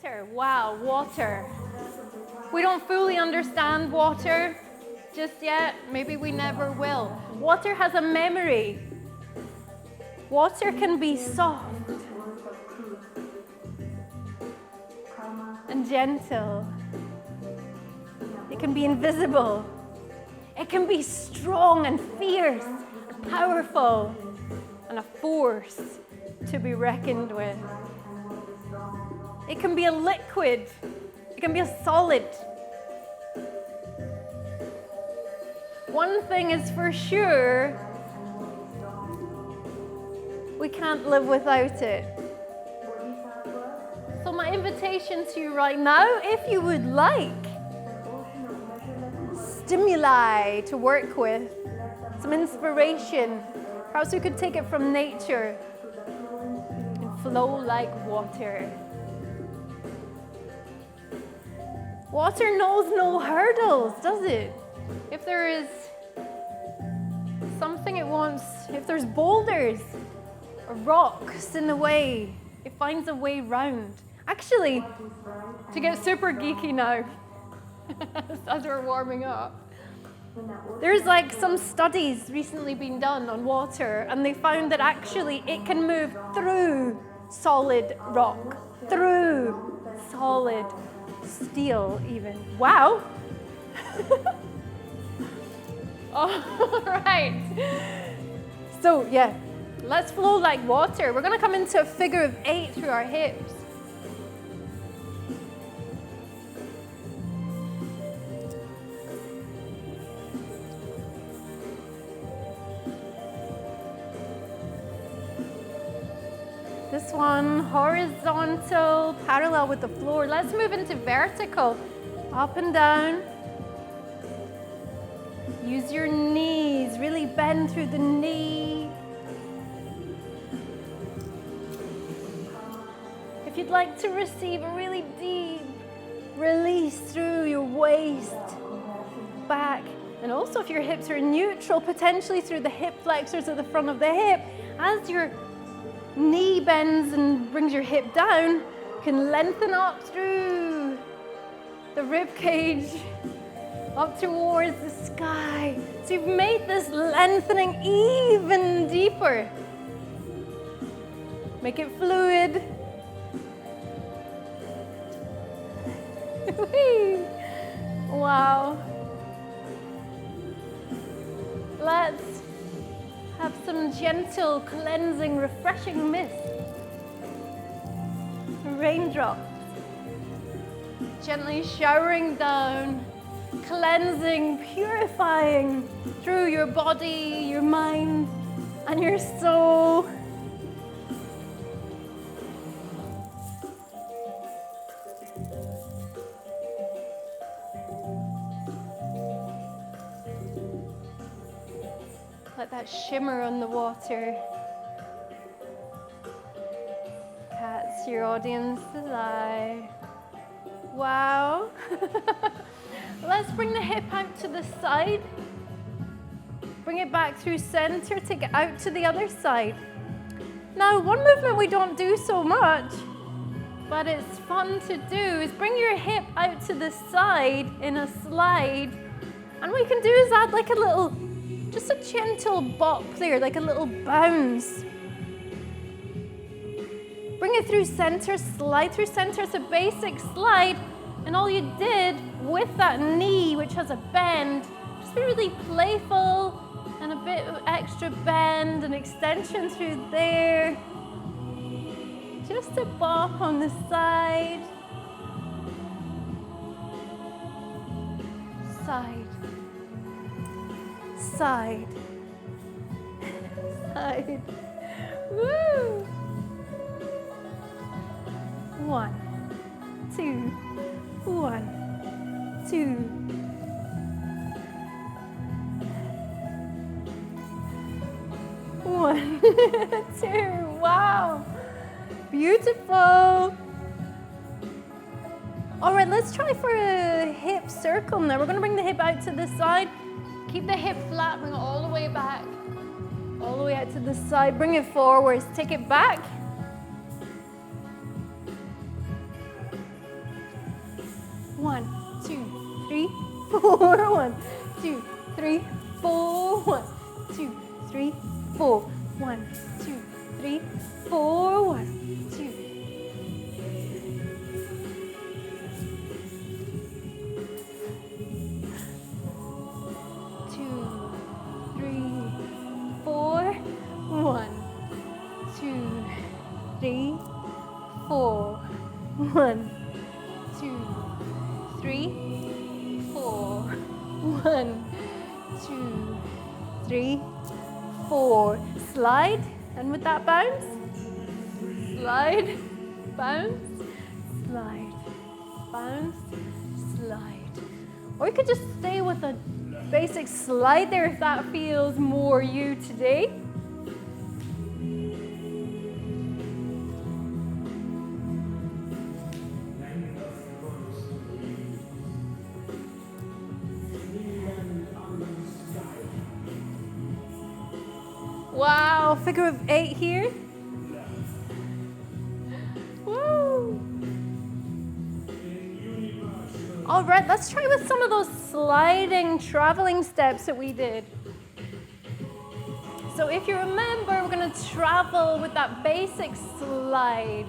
Water, wow, water. We don't fully understand water just yet. Maybe we never will. Water has a memory. Water can be soft and gentle. It can be invisible. It can be strong and fierce and powerful and a force to be reckoned with. It can be a liquid. It can be a solid. One thing is for sure, we can't live without it. So my invitation to you right now, if you would like stimuli to work with, some inspiration, perhaps we could take it from nature and flow like water. Water knows no hurdles, does it? If there is something it wants, if there's boulders or rocks in the way, it finds a way round. Actually, to get super geeky now, as we're warming up, there's like some studies recently been done on water, and they found that actually it can move through solid rock, through solid steel even. Wow. All right. So yeah, let's flow like water. We're going to come into a figure of 8 through our hips. This one, horizontal, parallel with the floor. Let's move into vertical, up and down. Use your knees, really bend through the knee. If you'd like to receive a really deep release through your waist, back, and also if your hips are neutral, potentially through the hip flexors at the front of the hip, as your knee bends and brings your hip down, you can lengthen up through the rib cage, up towards the sky. So you've made this lengthening even deeper. Make it fluid. Wow. Let's have some gentle, cleansing, refreshing mist. Raindrops. Gently showering down, cleansing, purifying through your body, your mind, and your soul. Let that shimmer on the water. Catch your audience eye. Wow. Let's bring the hip out to the side. Bring it back through center, take it out to the other side. Now, one movement we don't do so much, but it's fun to do, is bring your hip out to the side in a slide. And what you can do is add like a little, just a gentle bop there, like a little bounce. Bring it through center, slide through center. It's a basic slide. And all you did with that knee, which has a bend, just be really playful and a bit of extra bend and extension through there. Just a bop on the side. Side. Side. Side. Woo! 1, 2, 1, 2. 1, 2. Wow. Beautiful. All right, let's try for a hip circle now. We're going to bring the hip out to the side. Keep the hip flat, bring it all the way back. All the way out to the side. Bring it forwards, take it back. 1, 2, 3, 4. 1, 2, 3, 4. 1, 2, 3, 4. 1, 2, 3, 4. 1, 2. 1, 2, 3, 4. 1, 2, 3, 4. 1, 2, 3, 4. Slide, and with that bounce. Slide, bounce, slide, bounce, slide. Or you could just stay with a basic slide there if that feels more you today. Wow, figure of 8 here. Woo! All right, let's try with some of those sliding, traveling steps that we did. So if you remember, we're going to travel with that basic slide.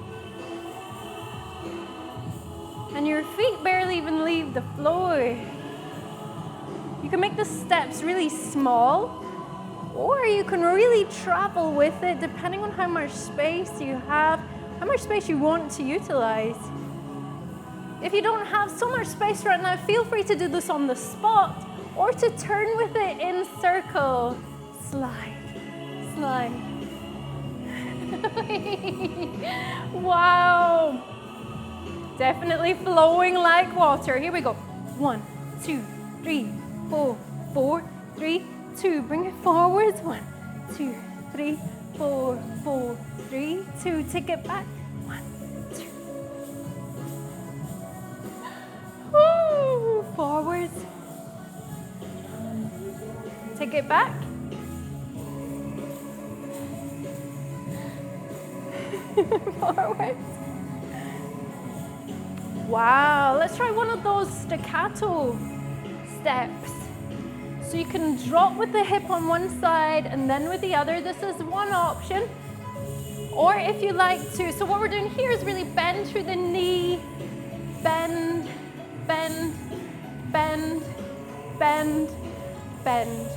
And your feet barely even leave the floor. You can make the steps really small, or you can really travel with it depending on how much space you have, how much space you want to utilize. If you don't have so much space right now, feel free to do this on the spot or to turn with it in circle. Slide, slide. Wow. Definitely flowing like water. Here we go. 1, 2, 3, 4, 4, 3, 2. Bring it forwards. 1, 2, 3, 4, 4, 3, 2. Take it back. 1, 2. Woo! Forwards. Take it back. Forwards. Wow, let's try one of those staccato steps. So you can drop with the hip on one side and then with the other. This is one option. Or if you like to, so what we're doing here is really bend through the knee, bend, bend, bend, bend, bend,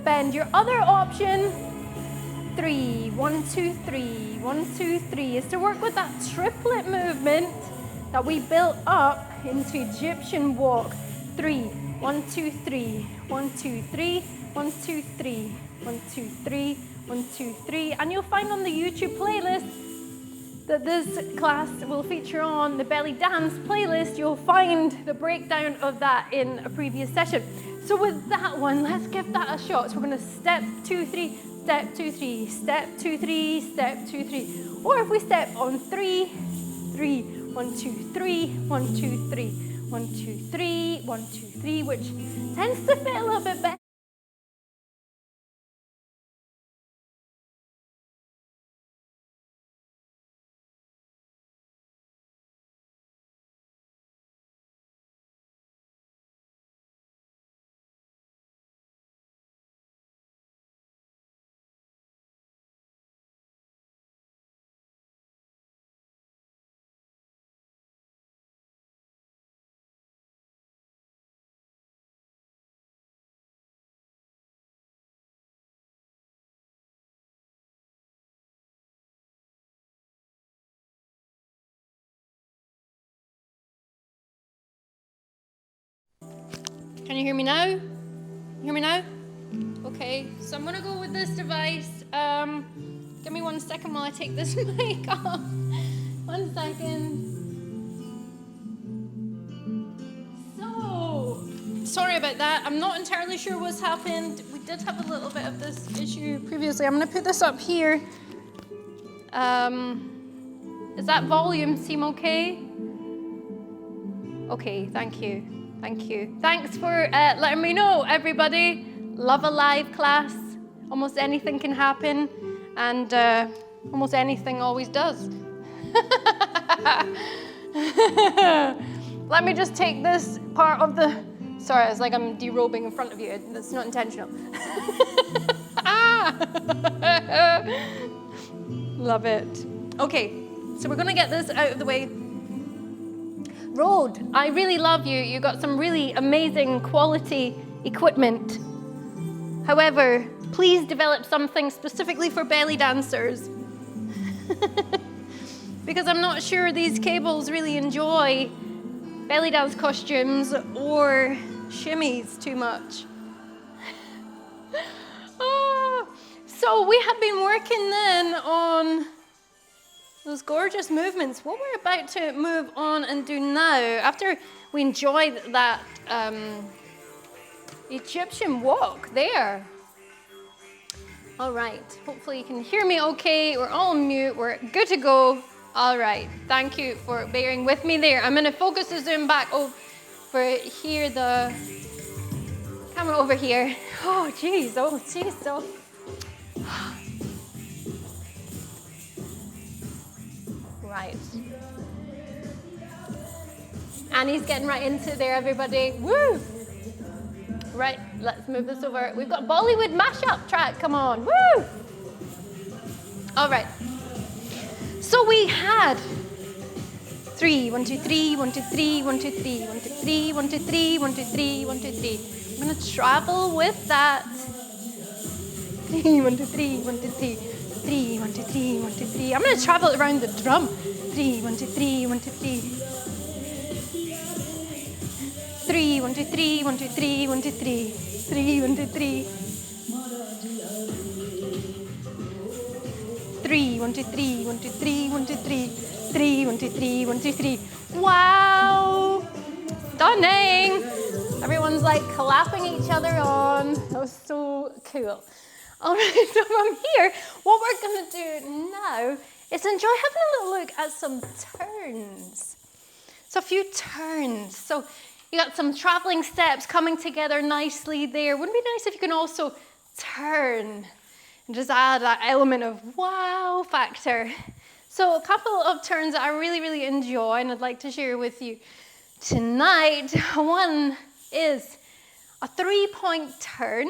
bend. Your other option, 3, 1, 2, 3, 1, 2, 3, is to work with that triplet movement that we built up into Egyptian walk. 3, 1, 2, 3, 1, 2, 3, 1, 2, 3, 1, 2, 3, 1, 2, 3. And you'll find on the YouTube playlist that this class will feature on the belly dance playlist. You'll find the breakdown of that in a previous session. So with that one, let's give that a shot. So we're gonna step 2, 3, step 2, 3, step 2, 3, step 2, 3. Or if we step on 3, 3, 1, 2, 3, 1, 2, 3, 1, 2, 3, 1, 2, 3, which tends to fit a little bit better. Can you hear me now? You hear me now? Okay, so I'm gonna go with this device. Give me 1 second while I take this mic off. 1 second. So, sorry about that. I'm not entirely sure what's happened. We did have a little bit of this issue previously. I'm gonna put this up here. Does that volume seem okay? Okay, thank you. Thank you. Thanks for letting me know, everybody. Love a live class. Almost anything can happen, and almost anything always does. Let me just take this part of the, sorry, it's like I'm derobing in front of you. That's not intentional. Love it. Okay, so we're gonna get this out of the way. Road, I really love you. You got some really amazing quality equipment. However, please develop something specifically for belly dancers. Because I'm not sure these cables really enjoy belly dance costumes or shimmies too much. So we have been working then on those gorgeous movements. What we're about to move on and do now, after we enjoyed that Egyptian walk there. All right, hopefully you can hear me okay. We're all on mute, we're good to go. All right, thank you for bearing with me there. I'm gonna focus the zoom back over here, the camera over here. Oh geez, oh. Right. Annie's getting right into there, everybody. Woo! Right, let's move this over. We've got Bollywood mashup track, come on, woo! All right. So we had 3, 1, 2, 3, 1, 2, 3, 1, 2, 3, 1, 2, 3, 1, 2, 3, 1, 2, 3, 1, 2, 3. I'm gonna travel with that. 3, 1, 2, 3, 1, 2, 3. 3, 1, 2, 3, 1, 2, 3. I'm gonna travel around the drum. 3, 1, 2, 3, 1, 2, 3. 3, 1, 2, 3, 1, 2, 3, 1, 2, 3. 3, 1, 2, 3. 3, 1, 2, 3, 1, 2, 3, 1, 2, 3. 3, 1, 2, 3, 1, 2, 3. Wow! Stunning! Everyone's like clapping each other on. That was so cool. All right, so from here, what we're gonna do now is enjoy having a little look at some turns. So a few turns. So you got some traveling steps coming together nicely there. Wouldn't it be nice if you can also turn and just add that element of wow factor. So a couple of turns that I really, really enjoy and I'd like to share with you tonight. One is a 3-point turn,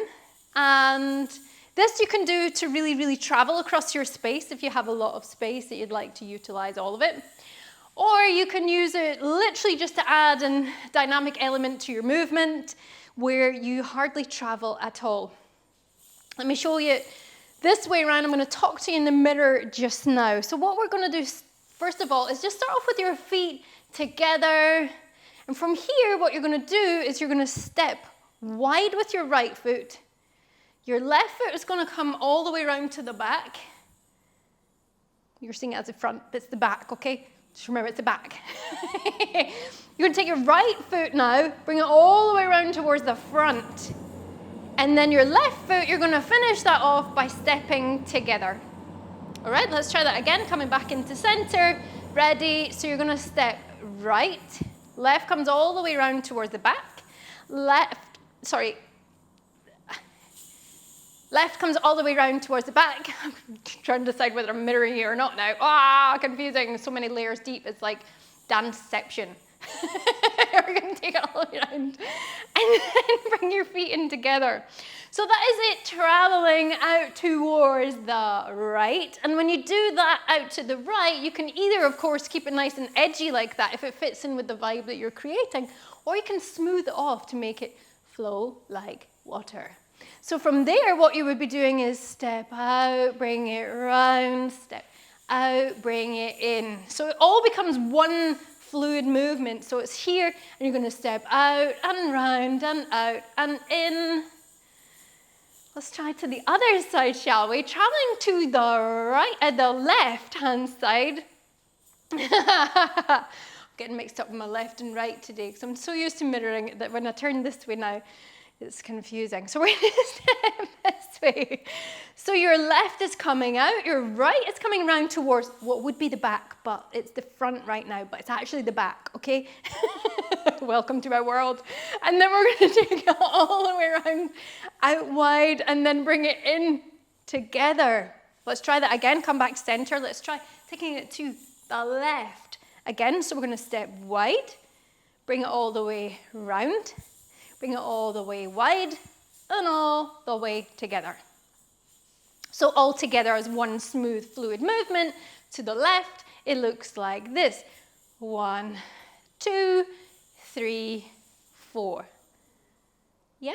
and this you can do to really, really travel across your space if you have a lot of space that you'd like to utilize all of it. Or you can use it literally just to add a dynamic element to your movement where you hardly travel at all. Let me show you this way around. I'm going to talk to you in the mirror just now. So what we're going to do first of all is just start off with your feet together. And from here, what you're going to do is you're going to step wide with your right foot. Your left foot is going to come all the way around to the back. You're seeing it as the front, but it's the back, okay? Just remember it's the back. You're going to take your right foot now, bring it all the way around towards the front. And then your left foot, you're going to finish that off by stepping together. All right, let's try that again. Coming back into center. Ready? So you're going to step right. Left comes all the way around towards the back. Left comes all the way around towards the back. I'm trying to decide whether I'm mirroring here or not now. Confusing. So many layers deep. It's like danceception. We're going to take it all the way around. And then bring your feet in together. So that is it, traveling out towards the right. And when you do that out to the right, you can either, of course, keep it nice and edgy like that if it fits in with the vibe that you're creating, or you can smooth it off to make it flow like water. So from there, what you would be doing is step out, bring it round, step out, bring it in. So it all becomes one fluid movement. So it's here, and you're going to step out and round and out and in. Let's try to the other side, shall we? Traveling to the right, the left-hand side. I'm getting mixed up with my left and right today because I'm so used to mirroring it that when I turn this way now, it's confusing. So we're going to step this way. So your left is coming out, your right is coming around towards what would be the back, but it's the front right now, but it's actually the back, okay? Welcome to my world. And then we're going to take it all the way around, out wide, and then bring it in together. Let's try that again. Come back center. Let's try taking it to the left again. So we're going to step wide, bring it all the way round, bring it all the way wide, and all the way together. So all together as one smooth, fluid movement. To the left, it looks like this. 1, 2, 3, 4. Yeah?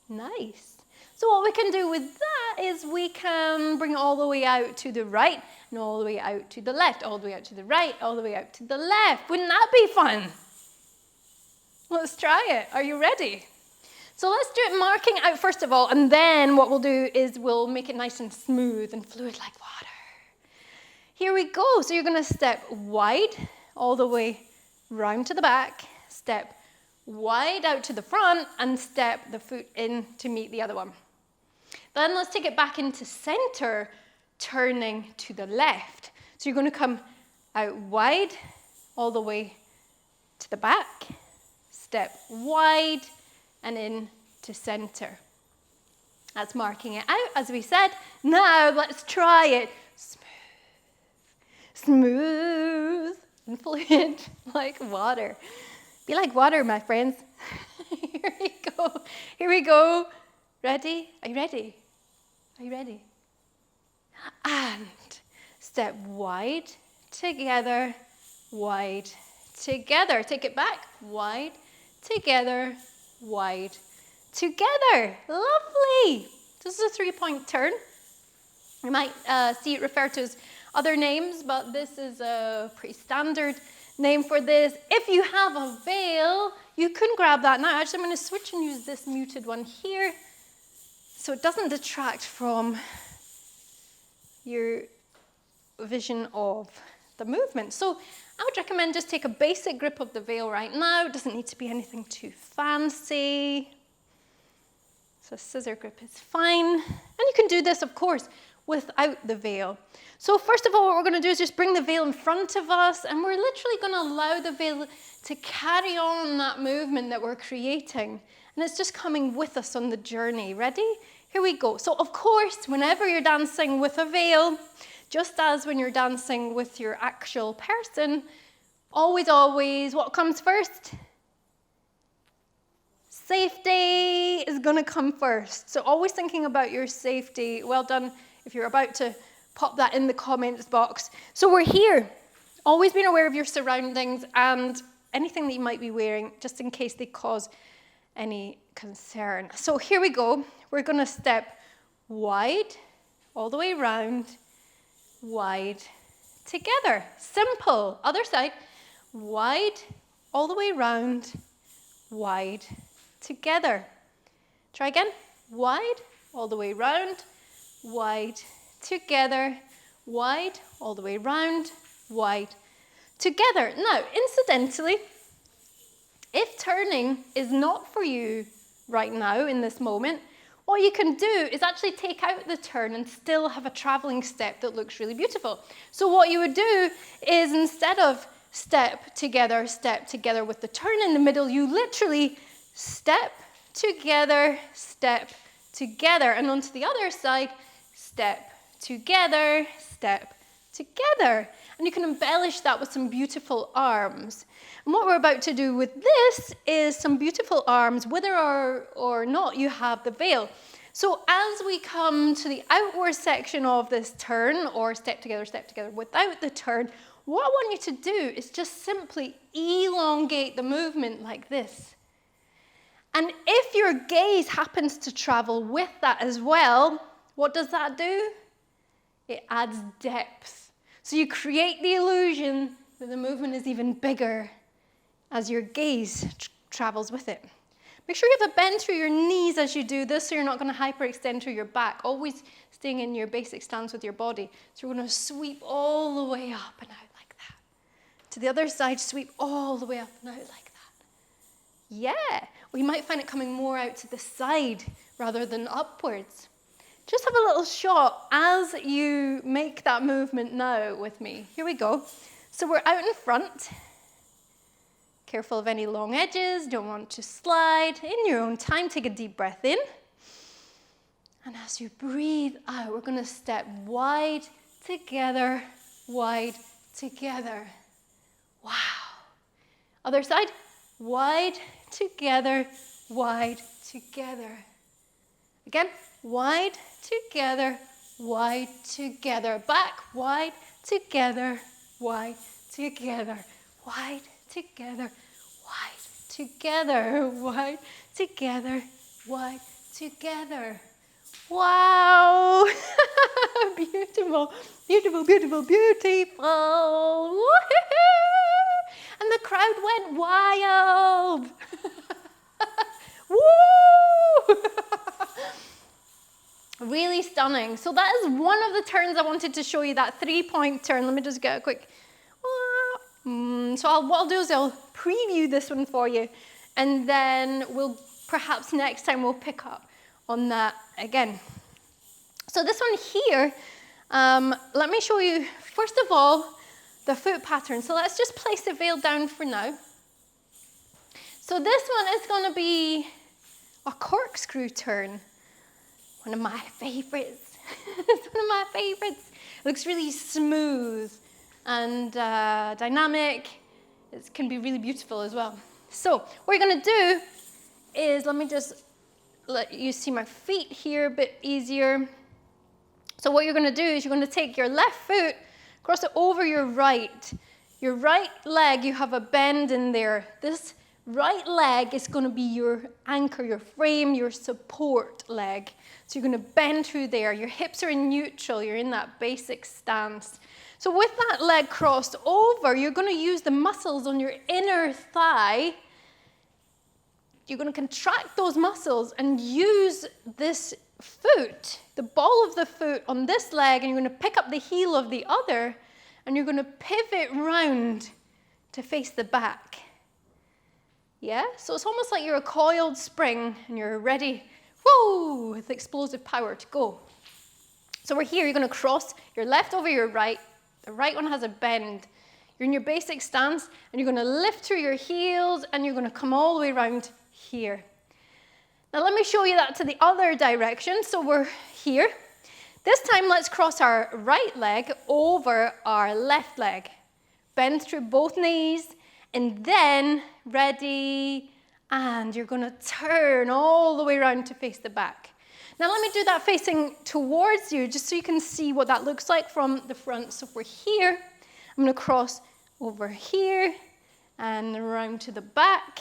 Nice. So what we can do with that is we can bring it all the way out to the right and all the way out to the left, all the way out to the right, all the way out to the left. Wouldn't that be fun? Let's try it. Are you ready? So let's do it marking out first of all, and then what we'll do is we'll make it nice and smooth and fluid like water. Here we go. So you're going to step wide all the way round to the back, step wide out to the front, and step the foot in to meet the other one. Then let's take it back into center, turning to the left. So you're going to come out wide all the way to the back, step wide, and in to center. That's marking it out, as we said. Now let's try it. Smooth and fluid like water. Be like water, my friends. Here we go. Here we go. Ready? Are you ready? Are you ready? And step wide, together, wide, together. Take it back. Wide, together, wide, together. Lovely. This is a 3-point turn. You might see it referred to as other names, but this is a pretty standard name for this. If you have a veil, you can grab that now. Actually, I'm going to switch and use this muted one here so it doesn't detract from your vision of the movement. So I would recommend just take a basic grip of the veil right now. It doesn't need to be anything too fancy. So a scissor grip is fine. And you can do this, of course, without the veil. So first of all, what we're going to do is just bring the veil in front of us, and we're literally going to allow the veil to carry on that movement that we're creating. And it's just coming with us on the journey. Ready? Here we go. So of course, whenever you're dancing with a veil, just as when you're dancing with your actual person, always, what comes first? Safety is going to come first. So always thinking about your safety. Well done if you're about to pop that in the comments box. So we're here. Always being aware of your surroundings and anything that you might be wearing, just in case they cause any concern. So here we go. We're going to step wide, all the way around, wide, together. Simple. Other side. Wide, all the way around, wide, together. Try again. Wide, all the way around, wide, together, wide, all the way around, wide, together. Now, incidentally, if turning is not for you right now in this moment, what you can do is actually take out the turn and still have a traveling step that looks really beautiful. So what you would do is, instead of step together with the turn in the middle, you literally step together, and onto the other side, step together. And you can embellish that with some beautiful arms. And what we're about to do with this is some beautiful arms, whether or not you have the veil. So as we come to the outward section of this turn, or step together without the turn, what I want you to do is just simply elongate the movement like this. And if your gaze happens to travel with that as well, what does that do? It adds depth. So you create the illusion that the movement is even bigger as your gaze travels with it. Make sure you have a bend through your knees as you do this, so you're not going to hyperextend through your back, always staying in your basic stance with your body. So we're going to sweep all the way up and out like that. To the other side, sweep all the way up and out like that. Yeah, we might find it coming more out to the side rather than upwards. Just have a little shot as you make that movement now with me. Here we go. So we're out in front. Careful of any long edges. Don't want to slide. In your own time, take a deep breath in. And as you breathe out, we're going to step wide, together. Wow. Other side. wide, together, wide, together. Again, wide, together, wide, together. Back, wide, together, wide, together, wide, together, wide, together, wide, together, wide, together. Wow! Beautiful, beautiful, beautiful, beautiful. Woo-hoo-hoo! And the crowd went wild. Woo! Really stunning. So that is one of the turns I wanted to show you, that 3-point turn. Let me just get a quick. So what I'll do is I'll preview this one for you, and then we'll perhaps next time we'll pick up on that again. So this one here, let me show you, first of all, the foot pattern. So let's just place the veil down for now. So this one is going to be a corkscrew turn. One of my favorites. It's one of my favorites. It looks really smooth and dynamic. It can be really beautiful as well. So what you're going to do is, let me just let you see my feet here a bit easier. So what you're going to do is you're going to take your left foot, cross it over your right. Your right leg, you have a bend in there. This right leg is going to be your anchor, your frame, your support leg. So you're going to bend through there. Your hips are in neutral. You're in that basic stance. So with that leg crossed over, you're going to use the muscles on your inner thigh. You're going to contract those muscles and use this foot, the ball of the foot on this leg, and you're going to pick up the heel of the other, and you're going to pivot round to face the back. Yeah? So it's almost like you're a coiled spring and you're ready, whoa, with explosive power to go. So we're here, you're going to cross your left over your right. The right one has a bend. You're in your basic stance, and you're going to lift through your heels, and you're going to come all the way around here. Now let me show you that to the other direction. So we're here. This time let's cross our right leg over our left leg. Bend through both knees, and then ready, and you're going to turn all the way around to face the back. Now let me do that facing towards you, just so you can see what that looks like from the front. So if we're here, I'm going to cross over here and around to the back.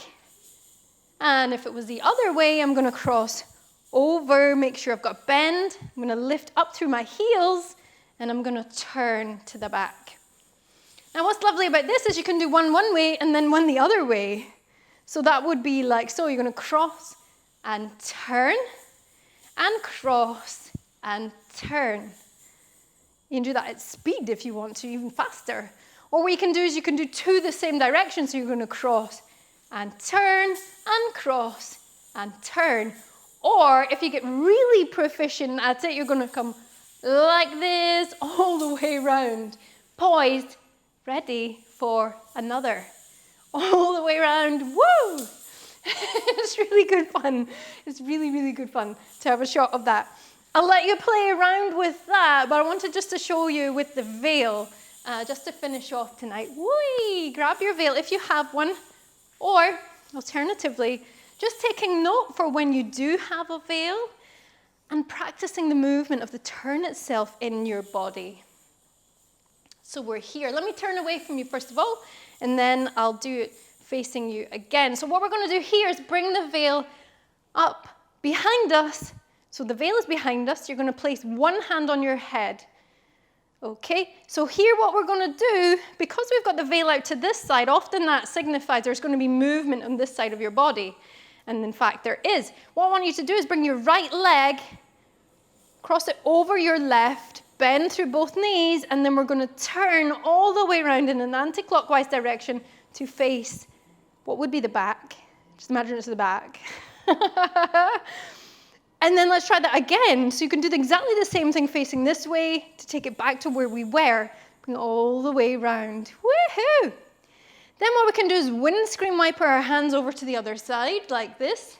And if it was the other way, I'm going to cross over, make sure I've got a bend. I'm going to lift up through my heels, and I'm going to turn to the back. Now what's lovely about this is you can do one way and then one the other way. So that would be like so. You're going to cross and turn and cross and turn. You can do that at speed if you want to, even faster. Or what you can do is you can do two the same direction. So you're going to cross and turn and cross and turn. Or if you get really proficient at it, you're going to come like this all the way around. Poised, ready for another. All the way around, woo! It's really good fun. It's really, really good fun to have a shot of that. I'll let you play around with that, but I wanted just to show you with the veil, just to finish off tonight. Whee! Grab your veil if you have one, or alternatively, just taking note for when you do have a veil and practicing the movement of the turn itself in your body. So we're here. Let me turn away from you first of all, and then I'll do it facing you again. So what we're going to do here is bring the veil up behind us. So the veil is behind us. You're going to place one hand on your head. Okay, so here what we're going to do, because we've got the veil out to this side, often that signifies there's going to be movement on this side of your body. And in fact, there is. What I want you to do is bring your right leg, cross it over your left, bend through both knees, and then we're going to turn all the way around in an anti-clockwise direction to face what would be the back. Just imagine it's the back. And then let's try that again. So you can do exactly the same thing facing this way to take it back to where we were. Bring it all the way around. Woohoo! Then what we can do is windscreen wiper our hands over to the other side like this.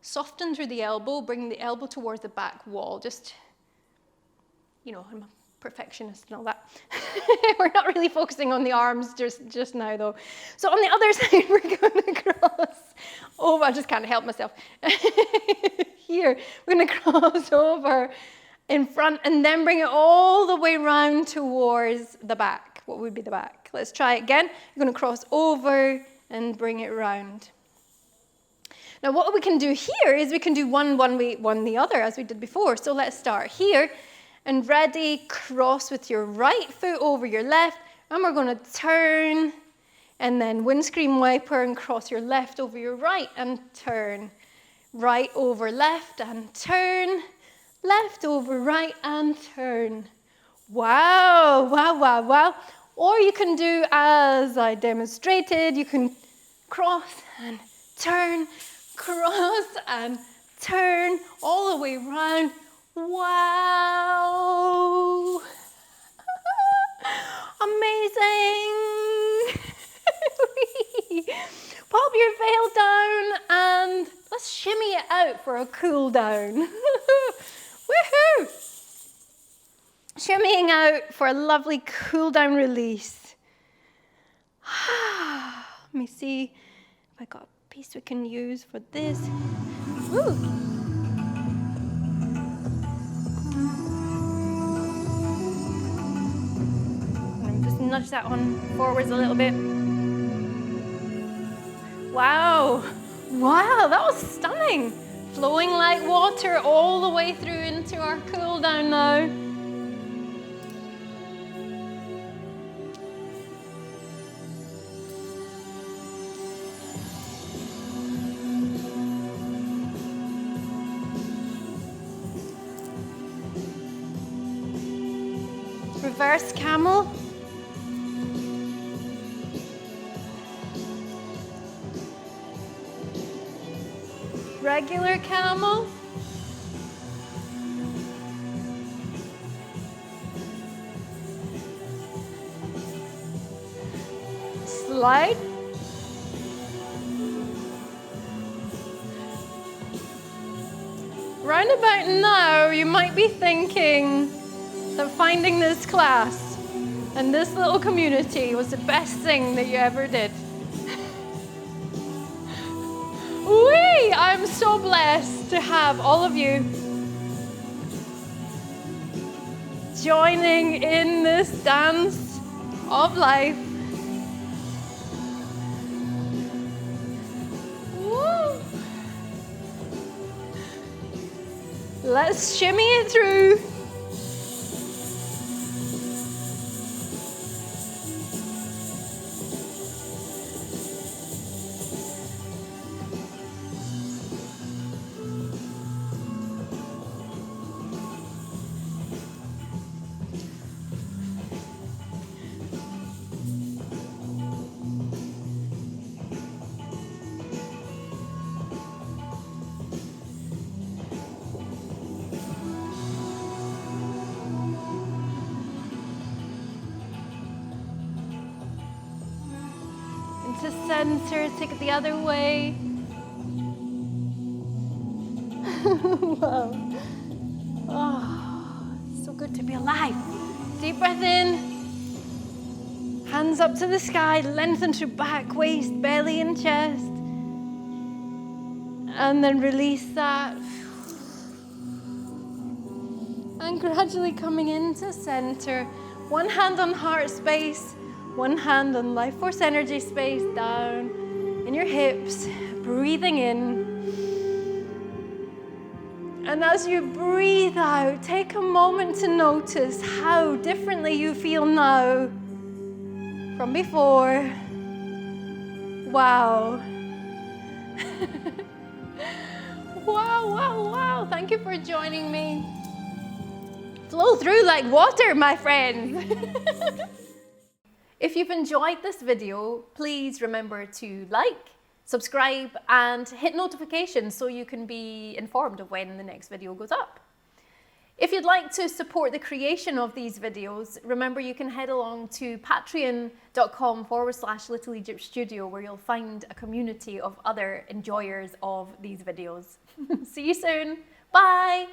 Soften through the elbow, bring the elbow towards the back wall. Just, you know, I'm perfectionist and all that. We're not really focusing on the arms just now though. So on the other side, we're going to cross over. I just can't help myself. Here, we're going to cross over in front and then bring it all the way round towards the back. What would be the back? Let's try it again. You're going to cross over and bring it round. Now what we can do here is we can do one way, one the other, as we did before. So let's start here. And ready, cross with your right foot over your left. And we're going to turn. And then windscreen wiper and cross your left over your right and turn. Right over left and turn. Left over right and turn. Wow, wow, wow, wow. Or you can do as I demonstrated. You can cross and turn, cross and turn all the way around. Wow. Amazing. Pop your veil down and let's shimmy it out for a cool down. Woohoo! Shimmying out for a lovely cool down release. Let me see if I got a piece we can use for this. Woo! And just nudge that on forwards a little bit. Wow! Wow, that was stunning. Flowing like water all the way through into our cool down now. Reverse camel. Regular camel. Slide. Round about now, you might be thinking that finding this class and this little community was the best thing that you ever did. I'm so blessed to have all of you joining in this dance of life. Woo. Let's shimmy it through. To center, take it the other way. Wow. Oh, so good to be alive. Deep breath in. Hands up to the sky, lengthen through back, waist, belly, and chest. And then release that. And gradually coming into center. One hand on heart space. One hand on life force energy space down in your hips, breathing in. And as you breathe out, take a moment to notice how differently you feel now from before. Wow. Wow, wow, wow. Thank you for joining me. Flow through like water, my friends. If you've enjoyed this video, please remember to like, subscribe, and hit notifications so you can be informed of when the next video goes up. If you'd like to support the creation of these videos, remember you can head along to patreon.com/Little Egypt Studio, where you'll find a community of other enjoyers of these videos. See you soon. Bye.